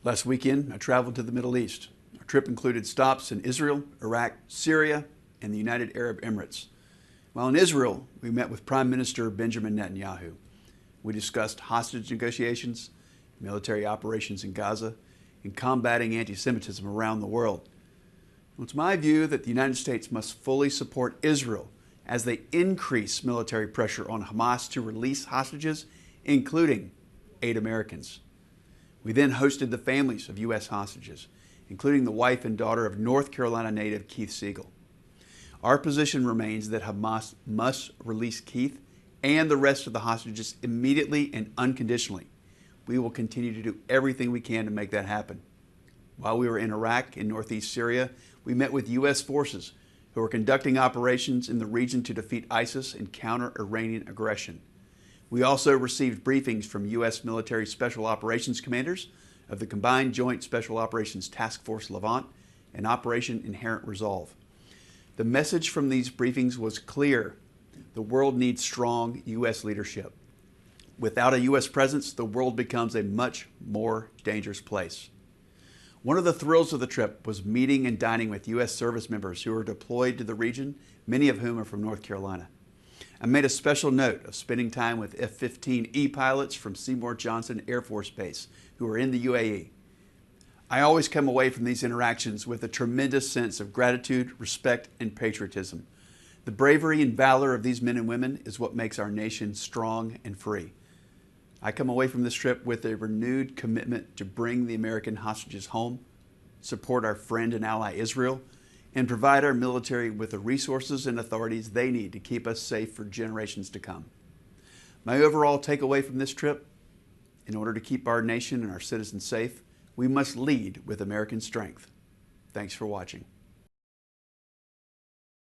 Last weekend, I traveled to the Middle East. Our trip included stops in Israel, Iraq, Syria, and the United Arab Emirates. While in Israel, we met with Prime Minister Benjamin Netanyahu. We discussed hostage negotiations, military operations in Gaza, and combating anti-Semitism around the world. It's my view that the United States must fully support Israel as they increase military pressure on Hamas to release hostages, including 8 Americans. We then hosted the families of U.S. hostages, including the wife and daughter of North Carolina native Keith Siegel. Our position remains that Hamas must release Keith and the rest of the hostages immediately and unconditionally. We will continue to do everything we can to make that happen. While we were in Iraq and northeast Syria, we met with U.S. forces who are conducting operations in the region to defeat ISIS and counter Iranian aggression. We also received briefings from U.S. military special operations commanders of the Combined Joint Special Operations Task Force Levant and Operation Inherent Resolve. The message from these briefings was clear. The world needs strong U.S. leadership. Without a U.S. presence, the world becomes a much more dangerous place. One of the thrills of the trip was meeting and dining with U.S. service members who are deployed to the region, many of whom are from North Carolina. I made a special note of spending time with F-15E pilots from Seymour Johnson Air Force Base who are in the UAE. I always come away from these interactions with a tremendous sense of gratitude, respect, and patriotism. The bravery and valor of these men and women is what makes our nation strong and free. I come away from this trip with a renewed commitment to bring the American hostages home, support our friend and ally Israel, and provide our military with the resources and authorities they need to keep us safe for generations to come. My overall takeaway from this trip: in order to keep our nation and our citizens safe, we must lead with American strength. Thanks for watching.